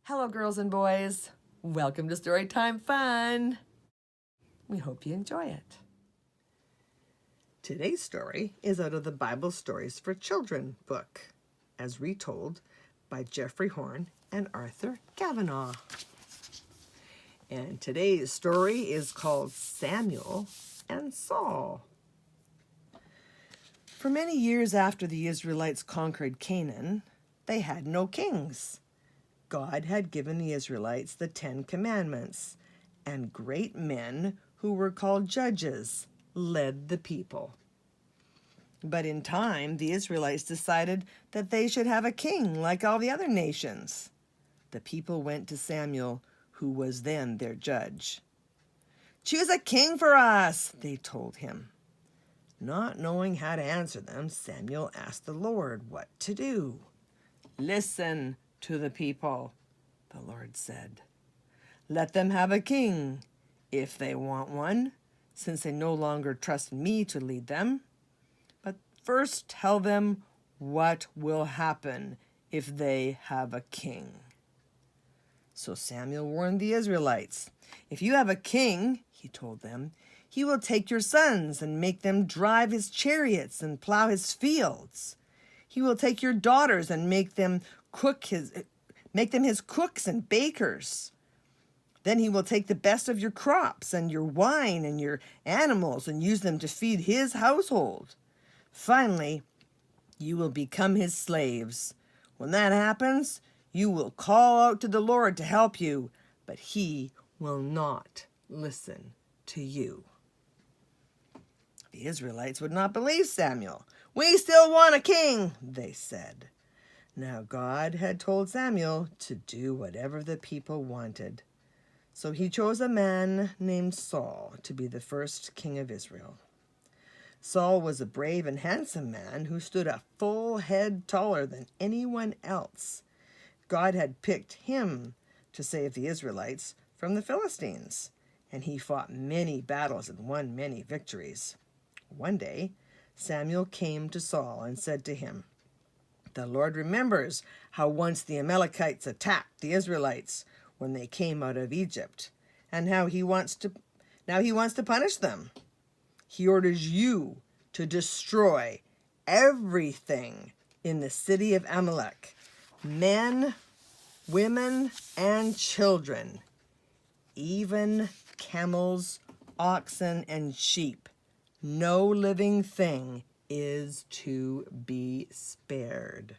Hello, girls and boys. Welcome to Storytime Fun. We hope you enjoy it. Today's story is out of the Bible Stories for Children book, as retold by Jeffrey Horn and Arthur Kavanaugh. And today's story is called Samuel and Saul. For many years after the Israelites conquered Canaan, they had no kings. God had given the Israelites the 10 Commandments, and great men who were called judges led the people. But in time, the Israelites decided that they should have a king like all the other nations. The people went to Samuel, who was then their judge. "Choose a king for us," they told him. Not knowing how to answer them, Samuel asked the Lord what to do. "Listen to the people," the Lord said. "Let them have a king, if they want one, since they no longer trust me to lead them. But first tell them what will happen if they have a king." So Samuel warned the Israelites. "If you have a king," he told them, "he will take your sons and make them drive his chariots and plow his fields. He will take your daughters and make them his cooks and bakers. Then he will take the best of your crops and your wine and your animals and use them to feed his household. Finally, you will become his slaves. When that happens, you will call out to the Lord to help you, but he will not listen to you." The Israelites would not believe Samuel. "We still want a king," they said. Now God had told Samuel to do whatever the people wanted. So he chose a man named Saul to be the first king of Israel. Saul was a brave and handsome man who stood a full head taller than anyone else. God had picked him to save the Israelites from the Philistines, and he fought many battles and won many victories. One day, Samuel came to Saul and said to him, "The Lord remembers how once the Amalekites attacked the Israelites when they came out of Egypt, and how he wants to punish them. He orders you to destroy everything in the city of Amalek, men, women, and children, even camels, oxen, and sheep. No living thing is to be spared."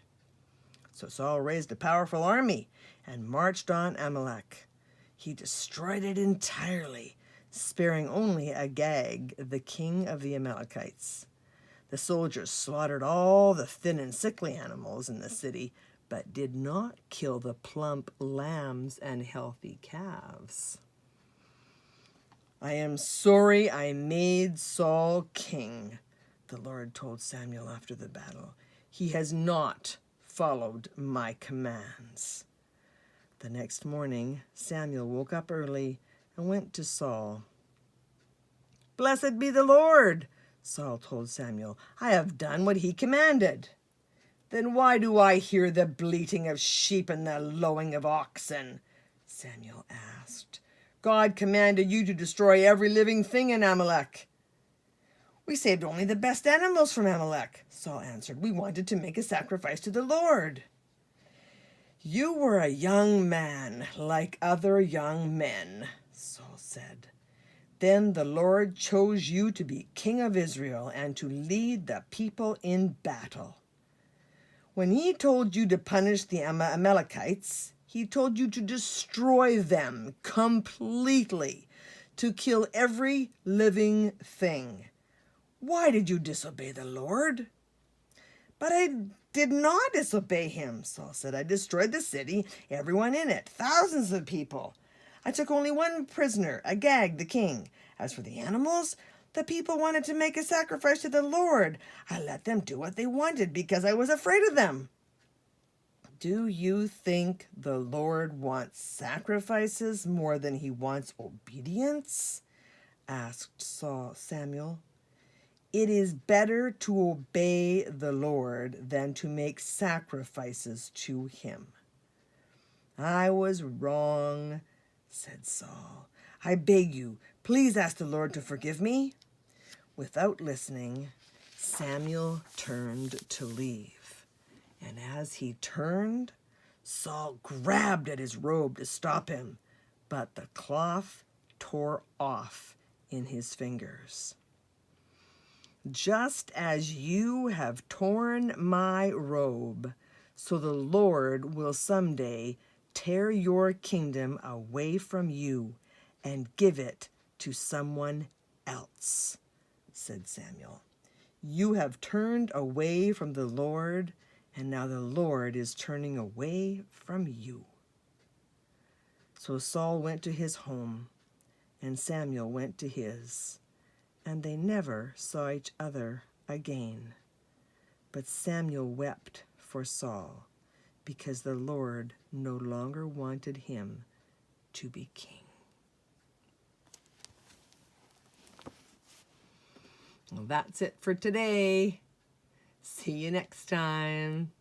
So Saul raised a powerful army and marched on Amalek. He destroyed it entirely, sparing only Agag, the king of the Amalekites. The soldiers slaughtered all the thin and sickly animals in the city, but did not kill the plump lambs and healthy calves. "I am sorry I made Saul king," the Lord told Samuel after the battle. "He has not followed my commands." The next morning, Samuel woke up early and went to Saul. "Blessed be the Lord," Saul told Samuel. "I have done what he commanded." "Then why do I hear the bleating of sheep and the lowing of oxen?" Samuel asked. "God commanded you to destroy every living thing in Amalek." "We saved only the best animals from Amalek," Saul answered. "We wanted to make a sacrifice to the Lord." "You were a young man, like other young men," Saul said. "Then the Lord chose you to be king of Israel and to lead the people in battle. When he told you to punish the Amalekites, he told you to destroy them completely, to kill every living thing. Why did you disobey the Lord?" "But I did not disobey him," Saul said. "I destroyed the city, everyone in it, thousands of people. I took only one prisoner, Agag, the king. As for the animals, the people wanted to make a sacrifice to the Lord. I let them do what they wanted because I was afraid of them." "Do you think the Lord wants sacrifices more than he wants obedience?" asked Samuel. "It is better to obey the Lord than to make sacrifices to him." I was wrong, said Saul. I beg you, please ask the Lord to forgive me. Without listening, Samuel turned to leave. And as he turned, Saul grabbed at his robe to stop him, but the cloth tore off in his fingers. Just as you have torn my robe, so the Lord will someday tear your kingdom away from you and give it to someone else, said Samuel. You have turned away from the Lord, and now the Lord is turning away from you. So Saul went to his home, and Samuel went to his, and they never saw each other again. But Samuel wept for Saul, because the Lord no longer wanted him to be king. Well, that's it for today. See you next time.